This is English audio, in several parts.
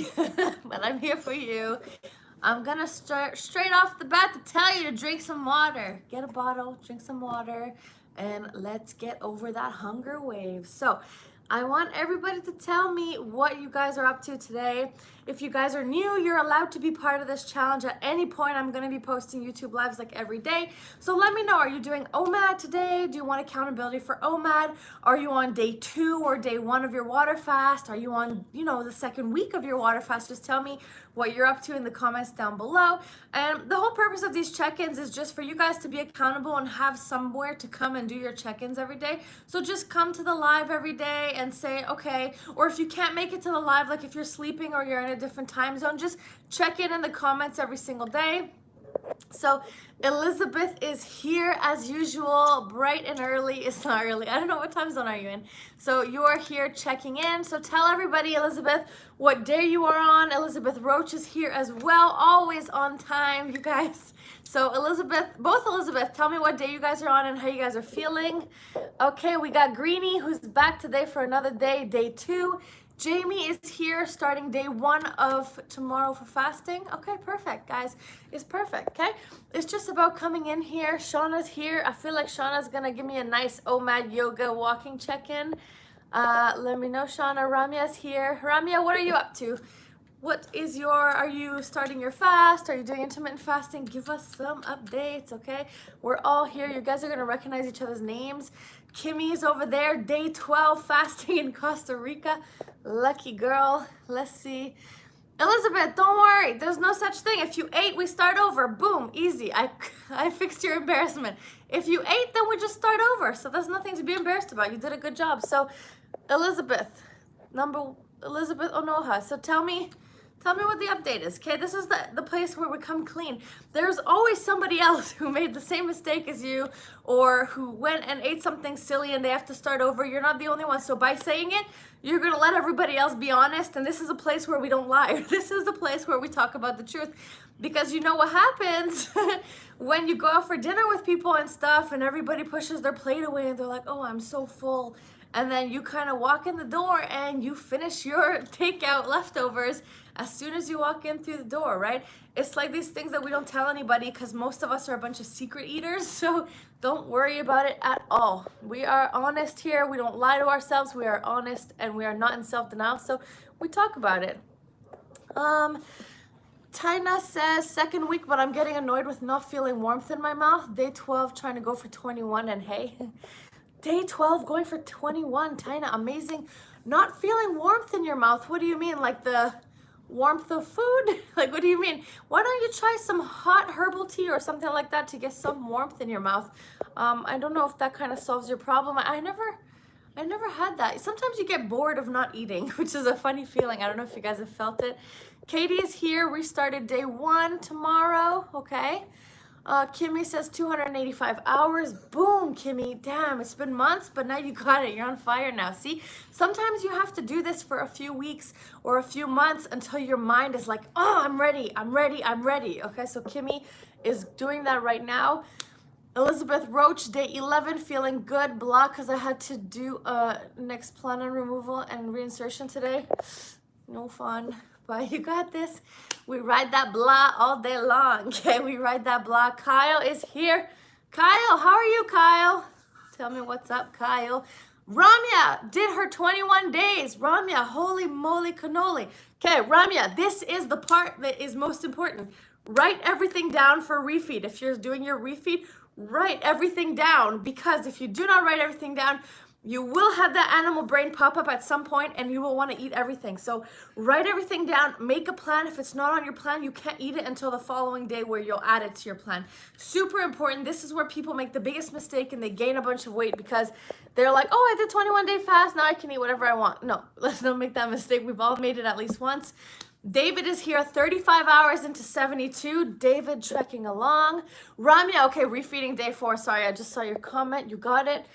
me, but I'm here for you. I'm gonna start straight off the bat to tell you to drink some water. Get a bottle, drink some water, and let's get over that hunger wave. So I want everybody to tell me what you guys are up to today. If you guys are new, you're allowed to be part of this challenge at any point. I'm gonna be posting YouTube lives like every day. So let me know, are you doing OMAD today? Do you want accountability for OMAD? Are you on day 2 or day 1 of your water fast? Are you on, the second week of your water fast? Just tell me what you're up to in the comments down below. And the whole purpose of these check-ins is just for you guys to be accountable and have somewhere to come and do your check-ins every day. So just come to the live every day and say, okay, or if you can't make it to the live, like if you're sleeping or you're in a different time zone, just check in the comments every single day. So Elizabeth is here as usual, bright and early. It's not early. I don't know what time zone are you in. So you are here checking in. So tell everybody, Elizabeth, what day you are on. Elizabeth Roach is here as well, always on time, you guys. So Elizabeth, both Elizabeth, tell me what day you guys are on and how you guys are feeling. Okay, we got Greenie, who's back today for another day, day 2. Jamie is here starting day 1 of tomorrow for fasting. Okay, perfect, guys. It's perfect, okay? It's just about coming in here. Shauna's here. I feel like Shauna's going to give me a nice OMAD yoga walking check-in. Let me know, Shauna. Ramya's here. Ramya, what are you up to? Are you starting your fast? Are you doing intermittent fasting? Give us some updates, okay? We're all here. You guys are going to recognize each other's names. Kimmy's over there, day 12 fasting in Costa Rica. Lucky girl. Let's see. Elizabeth, don't worry. There's no such thing. If you ate, we start over. Boom, easy. I fixed your embarrassment. If you ate, then we just start over. So there's nothing to be embarrassed about. You did a good job. So Elizabeth Onoha. So tell me what the update is, okay? This is the place where we come clean. There's always somebody else who made the same mistake as you or who went and ate something silly and they have to start over. You're not the only one. So by saying it, you're going to let everybody else be honest. And this is a place where we don't lie. This is the place where we talk about the truth. Because you know what happens when you go out for dinner with people and stuff and everybody pushes their plate away and they're like, oh, I'm so full. And then you kind of walk in the door and you finish your takeout leftovers as soon as you walk in through the door, right? It's like these things that we don't tell anybody because most of us are a bunch of secret eaters. So don't worry about it at all. We are honest here. We don't lie to ourselves. We are honest and we are not in self-denial. So we talk about it. Tina says, second week, but I'm getting annoyed with not feeling warmth in my mouth. Day 12, trying to go for 21 and hey. Day 12, going for 21, Tina, amazing. Not feeling warmth in your mouth. What do you mean? Like the warmth of food? Like, what do you mean? Why don't you try some hot herbal tea or something like that to get some warmth in your mouth? I don't know if that kind of solves your problem. I never had that. Sometimes you get bored of not eating, which is a funny feeling. I don't know if you guys have felt it. Katie is here. We started day 1 tomorrow, okay? Kimmy says 285 hours. Boom, Kimmy. Damn, it's been months, but now you got it. You're on fire now. See, sometimes you have to do this for a few weeks or a few months until your mind is like, oh, I'm ready. Okay, so Kimmy is doing that right now. Elizabeth Roach, day 11, feeling good. Blah, because I had to do next planon removal and reinsertion today. No fun. But you got this. We ride that blah all day long. Okay, we ride that blah. Kyle is here. Kyle, how are you, Kyle? Tell me what's up, Kyle. Ramya did her 21 days. Ramya, holy moly cannoli. Okay, Ramya, this is the part that is most important. Write everything down for refeed. If you're doing your refeed, write everything down, because if you do not write everything down, you will have that animal brain pop up at some point and you will want to eat everything. So write everything down, make a plan. If it's not on your plan, you can't eat it until the following day where you'll add it to your plan. Super important. This is where people make the biggest mistake and they gain a bunch of weight because they're like, oh, I did 21-day fast, now I can eat whatever I want. No, let's not make that mistake. We've all made it at least once. David is here, 35 hours into 72. David trekking along. Ramya, okay, refeeding day 4. Sorry, I just saw your comment. You got it.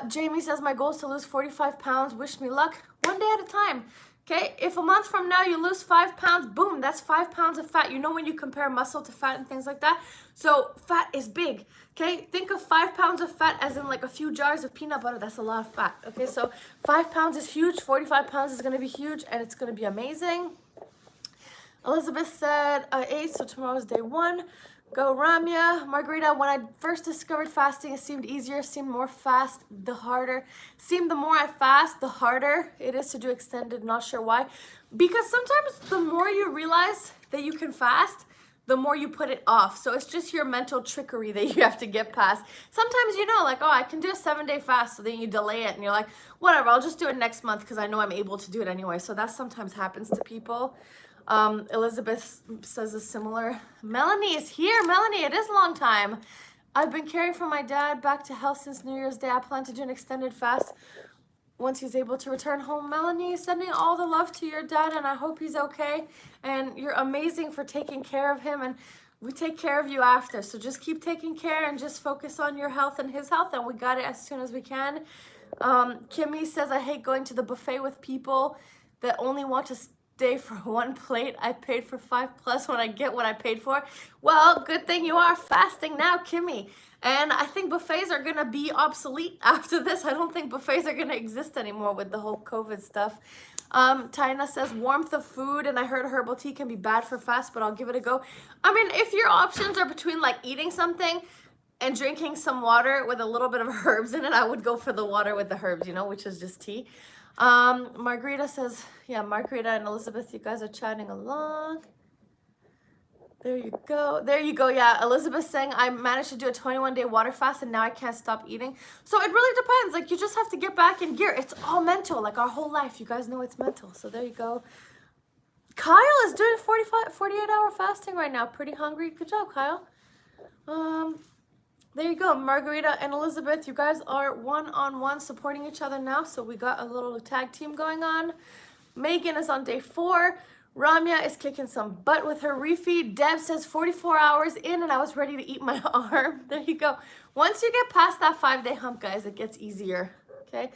Jamie says, my goal is to lose 45 pounds. Wish me luck. One day at a time. Okay, if a month from now you lose 5 pounds, boom, that's 5 pounds of fat. You know when you compare muscle to fat and things like that? So fat is big, okay? Think of 5 pounds of fat as in like a few jars of peanut butter. That's a lot of fat, okay? So 5 pounds is huge, 45 pounds is gonna be huge, and it's gonna be amazing. Elizabeth said, I ate, so tomorrow's day 1. Go Ramya. Margarita, when I first discovered fasting, it seemed easier, seemed more fast, the harder. Seemed the more I fast, the harder it is to do extended, not sure why. Because sometimes the more you realize that you can fast, the more you put it off. So it's just your mental trickery that you have to get past. Sometimes you know, like, oh, I can do a 7-day fast, so then you delay it and you're like, whatever, I'll just do it next month because I know I'm able to do it anyway. So that sometimes happens to people. Elizabeth says a similar. Melanie is here. Melanie, it is a long time. I've been caring for my dad back to health since New Year's Day. I plan to do an extended fast once he's able to return home. Melanie, sending all the love to your dad, and I hope he's okay. And you're amazing for taking care of him, and we take care of you after. So just keep taking care and just focus on your health and his health, and we got it as soon as we can. Kimmy says, I hate going to the buffet with people that only want to stay for one plate. I paid for 5+ when I get what I paid for. Well, good thing you are fasting now, Kimmy. And I think buffets are gonna be obsolete after this. I don't think buffets are gonna exist anymore with the whole COVID stuff. Tina says warmth of food, and I heard herbal tea can be bad for fast, but I'll give it a go. I mean, if your options are between like eating something and drinking some water with a little bit of herbs in it, I would go for the water with the herbs, you know, which is just tea. Margarita says, yeah, Margarita and Elizabeth, you guys are chatting along. There you go. There you go. Yeah, Elizabeth saying, I managed to do a 21-day water fast and now I can't stop eating. So it really depends. Like, you just have to get back in gear. It's all mental. Like, our whole life, you guys know it's mental. So there you go. Kyle is doing 48-hour fasting right now. Pretty hungry. Good job, Kyle. There you go. Margarita and Elizabeth, you guys are one-on-one supporting each other now. So we got a little tag team going on. Megan is on day 4. Ramya is kicking some butt with her refeed. Deb says 44 hours in and I was ready to eat my arm. There you go. Once you get past that 5-day hump, guys, it gets easier. Okay.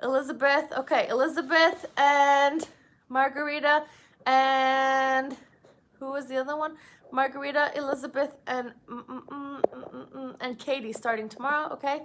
Elizabeth. Okay. Elizabeth and Margarita and who was the other one? Margarita, Elizabeth, and Katie starting tomorrow. Okay.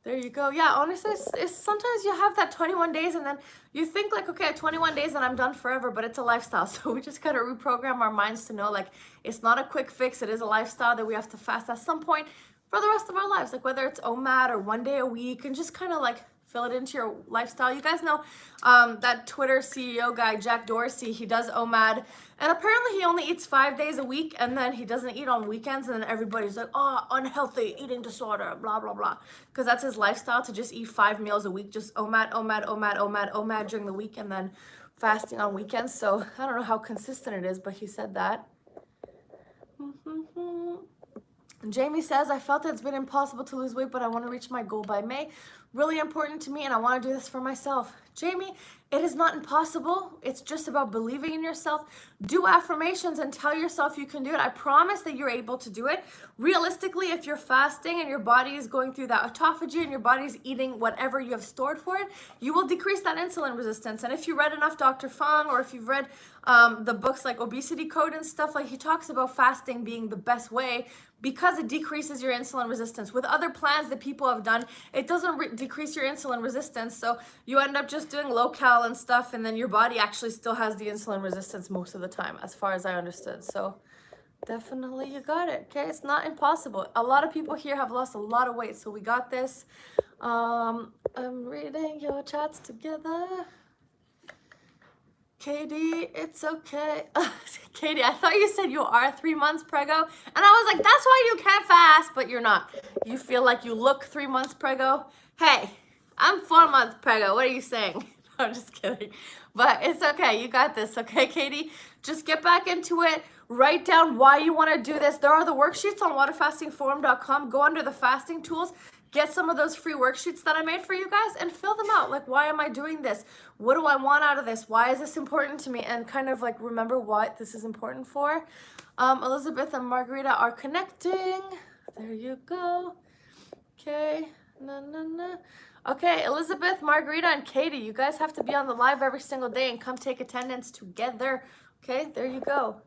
There you go. Yeah, honestly, it's sometimes you have that 21 days and then you think like, okay, 21 days and I'm done forever, but it's a lifestyle. So we just got to reprogram our minds to know like it's not a quick fix. It is a lifestyle that we have to fast at some point for the rest of our lives. Like whether it's OMAD or 1 day a week and just kind of like fill it into your lifestyle. You guys know that Twitter CEO guy, Jack Dorsey, he does OMAD. And apparently he only eats 5 days a week and then he doesn't eat on weekends. And then everybody's like, oh, unhealthy, eating disorder, blah, blah, blah. Because that's his lifestyle, to just eat 5 meals a week, just OMAD, OMAD, OMAD, OMAD, OMAD during the week and then fasting on weekends. So I don't know how consistent it is, but he said that. Jamie says, I felt it's been impossible to lose weight, but I want to reach my goal by May. Really important to me, and I want to do this for myself. Jamie, it is not impossible. It's just about believing in yourself. Do affirmations and tell yourself you can do it. I promise that you're able to do it. Realistically, if you're fasting and your body is going through that autophagy and your body is eating whatever you have stored for it, you will decrease that insulin resistance. And if you read enough Dr. Fung, or if you've read the books like Obesity Code and stuff, like he talks about fasting being the best way because it decreases your insulin resistance. With other plans that people have done, it doesn't decrease your insulin resistance. So you end up just doing low cal and stuff, and then your body actually still has the insulin resistance most of the time, as far as I understood. So definitely you got it. Okay, it's not impossible. A lot of people here have lost a lot of weight, so we got this. I'm reading your chats together. Katie, it's okay. Katie, I thought you said you are 3 months preggo. And I was like, that's why you can't fast, but you're not. You feel like you look 3 months preggo. Hey, I'm 4 months preggo. What are you saying? I'm just kidding. But it's okay. You got this. Okay, Katie? Just get back into it. Write down why you want to do this. There are the worksheets on waterfastingforum.com. Go under the fasting tools. Get some of those free worksheets that I made for you guys and fill them out. Like, why am I doing this? What do I want out of this? Why is this important to me? And kind of like remember what this is important for. Elizabeth and Margarita are connecting. There you go. Okay. Okay, Elizabeth, Margarita, and Katie, you guys have to be on the live every single day and come take attendance together. Okay, there you go.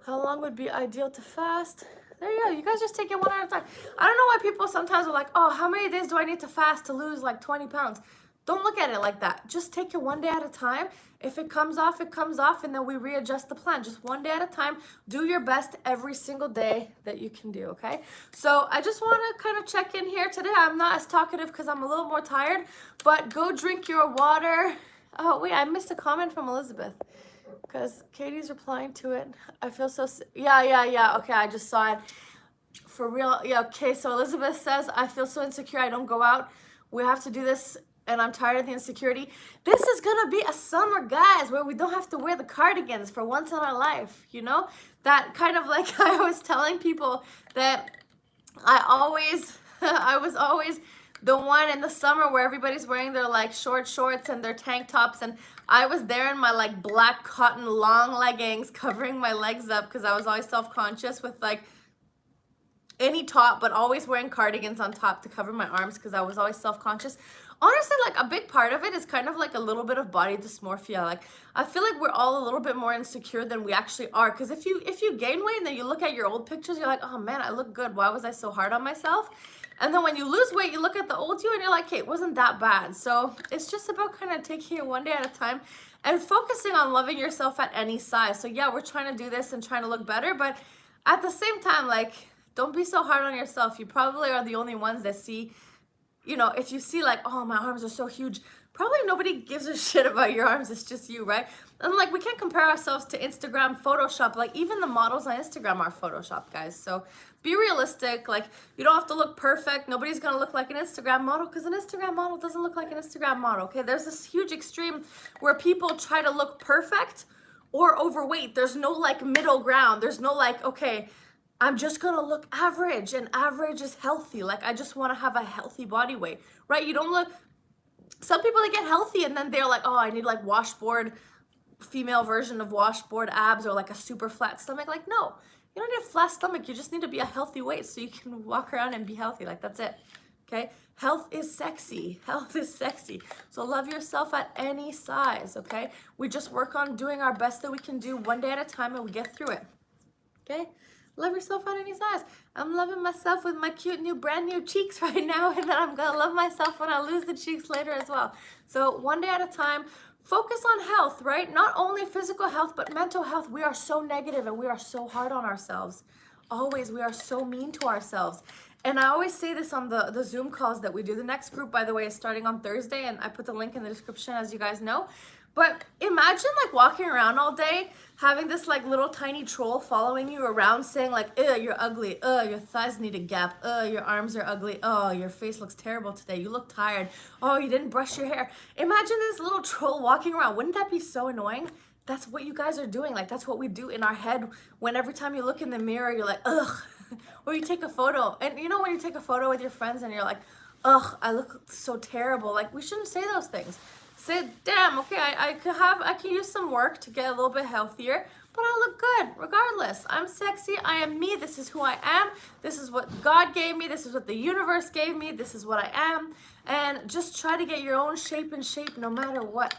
How long would be ideal to fast? There you go. You guys just take it one at a time. I don't know why people sometimes are like, oh, how many days do I need to fast to lose like 20 pounds? Don't look at it like that. Just take it one day at a time. If it comes off, it comes off, and then we readjust the plan. Just one day at a time. Do your best every single day that you can do, okay? So I just want to kind of check in here today. I'm not as talkative because I'm a little more tired, but go drink your water. Oh, wait, I missed a comment from Elizabeth because Katie's replying to it. I feel so, yeah. Okay, I just saw it. For real, yeah, okay, so Elizabeth says, I feel so insecure, I don't go out. We have to do this, and I'm tired of the insecurity. This is gonna be a summer, guys, where we don't have to wear the cardigans for once in our life, you know? That kind of like I was telling people that I was always the one in the summer where everybody's wearing their like short shorts and their tank tops, and I was there in my like black cotton long leggings covering my legs up because I was always self-conscious with like any top, but always wearing cardigans on top to cover my arms because I was always self-conscious. Honestly, like a big part of it is kind of like a little bit of body dysmorphia. Like I feel like we're all a little bit more insecure than we actually are, because if you gain weight and then you look at your old pictures, you're like, oh man, I look good. Why was I so hard on myself? And then when you lose weight, you look at the old you and you're like, hey, it wasn't that bad. So it's just about kind of taking it one day at a time and focusing on loving yourself at any size. So yeah, we're trying to do this and trying to look better, but at the same time, like, don't be so hard on yourself. You probably are the only ones that see, you know, if you see like, oh, my arms are so huge, probably nobody gives a shit about your arms. It's just you, right? And like, we can't compare ourselves to Instagram, Photoshop. Like even the models on Instagram are Photoshop, guys. So be realistic. Like you don't have to look perfect. Nobody's going to look like an Instagram model because an Instagram model doesn't look like an Instagram model. Okay. There's this huge extreme where people try to look perfect or overweight. There's no like middle ground. There's no like, okay, I'm just gonna look average, and average is healthy. Like I just want to have a healthy body weight, right? You don't look, some people they get healthy and then they're like, oh, I need like washboard, female version of washboard abs or like a super flat stomach. Like no, you don't need a flat stomach. You just need to be a healthy weight so you can walk around and be healthy. Like that's it, okay? Health is sexy. Health is sexy. So love yourself at any size, okay? We just work on doing our best that we can do one day at a time and we get through it, okay? Love yourself at any size. I'm loving myself with my cute new brand new cheeks right now, and then I'm gonna love myself when I lose the cheeks later as well. So one day at a time, focus on health, right? Not only physical health, but mental health. We are so negative and we are so hard on ourselves. Always, we are so mean to ourselves. And I always say this on the Zoom calls that we do. The next group, by the way, is starting on Thursday, and I put the link in the description, as you guys know. But imagine like walking around all day having this like little tiny troll following you around saying like, ugh, you're ugly, your thighs need a gap, your arms are ugly, oh, your face looks terrible today, you look tired, oh, you didn't brush your hair. Imagine this little troll walking around. Wouldn't that be so annoying? That's what you guys are doing. Like that's what we do in our head when every time you look in the mirror, you're like, ugh. Or you take a photo, and you know when you take a photo with your friends and you're like, ugh, I look so terrible. Like we shouldn't say those things. Say, damn, okay, I can use some work to get a little bit healthier, but I look good regardless. I'm sexy, I am me, this is who I am, this is what God gave me, this is what the universe gave me, this is what I am, and just try to get your own shape and shape no matter what.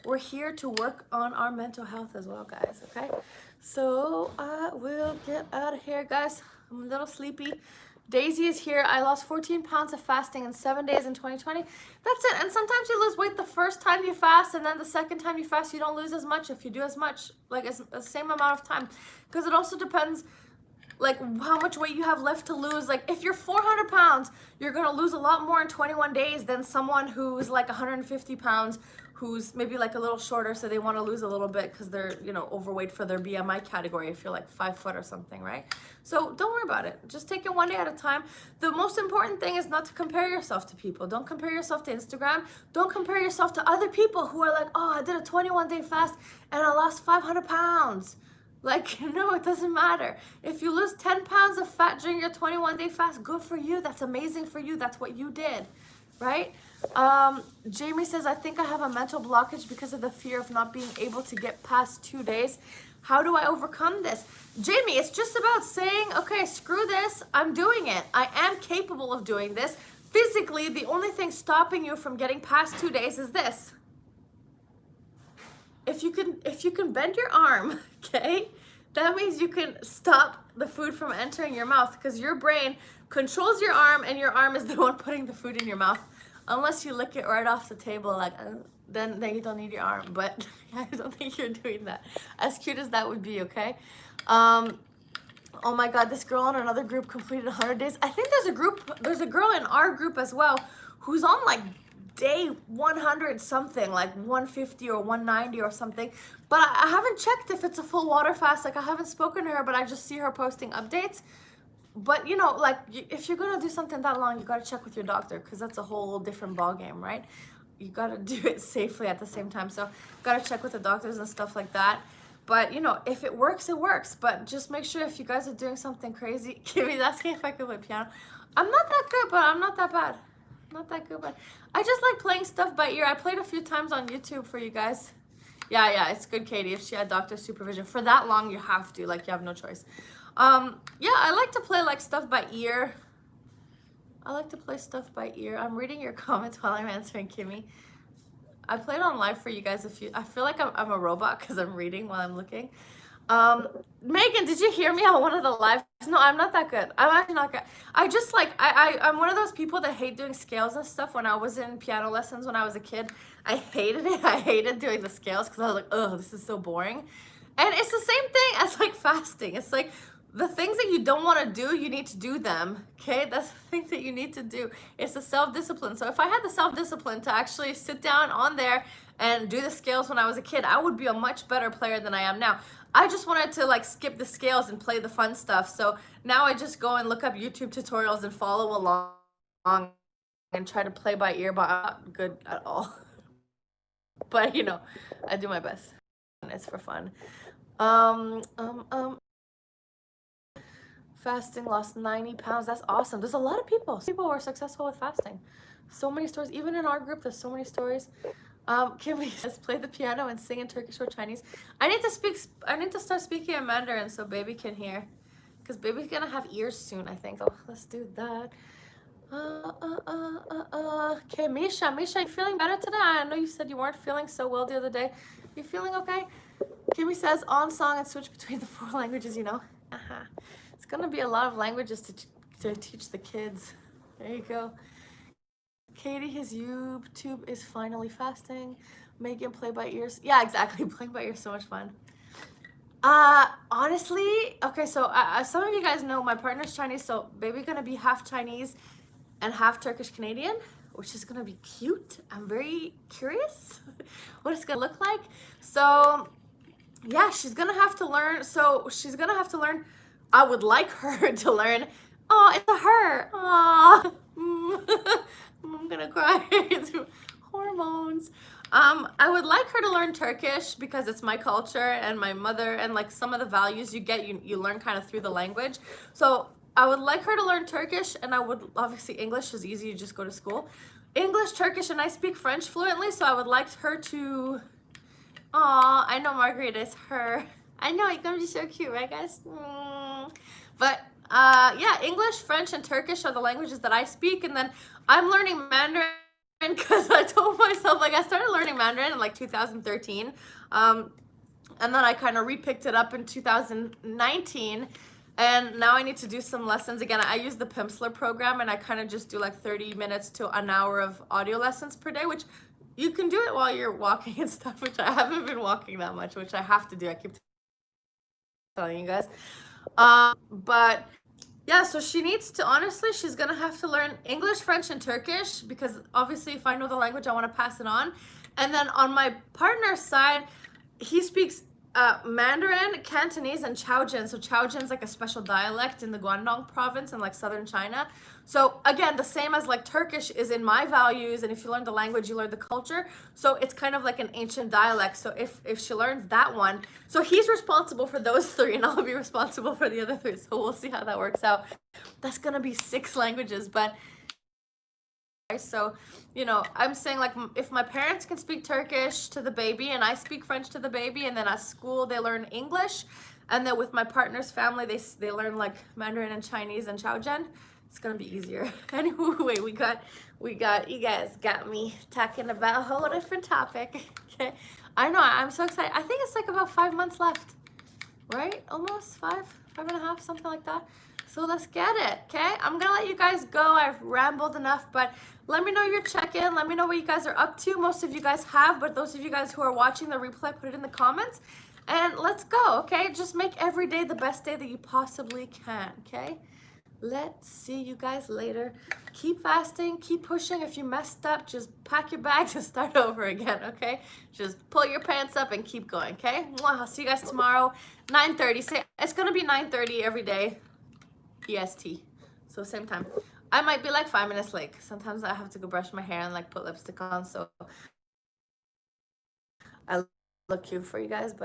We're here to work on our mental health as well, guys, okay? So I will get out of here, guys. I'm a little sleepy. Daisy is here. I lost 14 pounds of fasting in 7 days in 2020. That's it. And sometimes you lose weight the first time you fast, and then the second time you fast, you don't lose as much if you do as much, like as the same amount of time. Because it also depends like how much weight you have left to lose. Like if you're 400 pounds, you're going to lose a lot more in 21 days than someone who's like 150 pounds, who's maybe like a little shorter, so they want to lose a little bit because they're, you know, overweight for their BMI category if you're like 5 foot or something, right? So don't worry about it. Just take it one day at a time. The most important thing is not to compare yourself to people. Don't compare yourself to Instagram. Don't compare yourself to other people who are like, oh, I did a 21-day fast and I lost 500 pounds. Like, no, it doesn't matter. If you lose 10 pounds of fat during your 21-day fast, good for you. That's amazing for you. That's what you did, right? Jamie says, I think I have a mental blockage because of the fear of not being able to get past 2 days. How do I overcome this? Jamie, it's just about saying, okay, screw this. I'm doing it. I am capable of doing this. physically, the only thing stopping you from getting past 2 days is this. If you can bend your arm, okay, that means you can stop the food from entering your mouth, because your brain controls your arm, and your arm is the one putting the food in your mouth. Unless you lick it right off the table, like, then you don't need your arm. But I don't think you're doing that. As cute as that would be, okay? Oh my God, this girl in another group completed 100 days. I think there's a girl in our group as well who's on like day 100 something, like 150 or 190 or something. But I haven't checked if it's a full water fast. Like, I haven't spoken to her, but I just see her posting updates. But you know, like, if you're gonna do something that long, you gotta check with your doctor, because that's a whole different ball game, right? You gotta do it safely at the same time. So gotta check with the doctors and stuff like that. But you know, if it works, it works. But just make sure, if you guys are doing something crazy. Kimmy's asking if I could play piano. I'm not that good, but I'm not that bad. Not that good, but I just like playing stuff by ear. I played a few times on YouTube for you guys. Yeah, it's good, Katie. If she had doctor supervision for that long, you have to, like, you have no choice. Yeah, I like to play like stuff by ear. I like to play stuff by ear. I'm reading your comments while I'm answering, Kimmy. I played on live for you guys. I feel like I'm a robot because I'm reading while I'm looking. Megan, did you hear me on one of the lives? No, I'm not that good. I'm actually not good. I just like, I'm one of those people that hate doing scales and stuff. When I was in piano lessons when I was a kid, I hated it. I hated doing the scales because I was like, oh, this is so boring. And it's the same thing as like fasting. It's like, the things that you don't want to do, you need to do them, okay? That's the things that you need to do. It's the self-discipline. So if I had the self-discipline to actually sit down on there and do the scales when I was a kid, I would be a much better player than I am now. I just wanted to like skip the scales and play the fun stuff. So now I just go and look up YouTube tutorials and follow along and try to play by ear, but I'm not good at all. But you know, I do my best. It's for fun. Fasting, lost 90 pounds. That's awesome. There's a lot of people who are successful with fasting. So many stories. Even in our group, there's so many stories. Kimmy says, play the piano and sing in Turkish or Chinese. I need to start speaking in Mandarin so baby can hear. Because baby's gonna have ears soon, I think. Oh, let's do that. Okay, Misha, you feeling better today? I know you said you weren't feeling so well the other day. You feeling okay? Kimmy says, on song and switch between the 4 languages, you know? It's gonna be a lot of languages to teach the kids. There you go. Katie, his YouTube is finally fasting. Megan, play by ears. Yeah, exactly. Playing by ear is so much fun. Honestly, okay, so some of you guys know my partner's Chinese, so baby gonna be half Chinese and half Turkish Canadian, which is gonna be cute. I'm very curious what it's gonna look like. So yeah, she's gonna have to learn. I would like her to learn. Oh, it's a her. Oh, I'm gonna cry. It's hormones. I would like her to learn Turkish because it's my culture and my mother, and like some of the values you learn kind of through the language. So I would like her to learn Turkish, and I would, obviously English is easy, you just go to school. English, Turkish, and I speak French fluently, so I would like her to, I know Marguerite is her. I know, it's gonna be so cute, right guys? But yeah, English, French, and Turkish are the languages that I speak, and then I'm learning Mandarin because I told myself, like, I started learning Mandarin in like 2013, and then I kind of repicked it up in 2019, and now I need to do some lessons again. I use the Pimsleur program, and I kind of just do like 30 minutes to an hour of audio lessons per day, which you can do it while you're walking and stuff, which I haven't been walking that much, which I have to do. I keep telling you guys. But yeah, so she needs to, honestly, she's gonna have to learn English, French, and Turkish, because obviously if I know the language, I want to pass it on. And then on my partner's side, he speaks Mandarin, Cantonese, and Chaojin. So Chaojin's like a special dialect in the Guangdong province in like southern China. So again, the same as like Turkish is in my values, and if you learn the language, you learn the culture. So it's kind of like an ancient dialect. So if she learns that one, so he's responsible for those 3, and I'll be responsible for the other 3. So we'll see how that works out. That's gonna be 6 languages, but so, you know, I'm saying like if my parents can speak Turkish to the baby and I speak French to the baby, and then at school they learn English, and then with my partner's family they learn like Mandarin and Chinese and Chaojin. It's gonna be easier. Anyway, we got, you guys got me talking about a whole different topic. Okay, I know, I'm so excited. I think it's like about 5 months left, right? Almost 5.5, something like that. So let's get it, okay? I'm gonna let you guys go. I've rambled enough, but let me know your check-in. Let me know what you guys are up to. Most of you guys have, but those of you guys who are watching the replay, put it in the comments. And let's go, okay? Just make every day the best day that you possibly can, okay? Let's see you guys later. Keep fasting, keep pushing. If you messed up, just pack your bags and start over again, okay? Just pull your pants up and keep going, okay? Mwah. I'll see you guys tomorrow, 9:30. It's gonna be 9:30 every day, EST. So same time. I might be like 5 minutes late. Sometimes I have to go brush my hair and like put lipstick on, so I look cute for you guys, but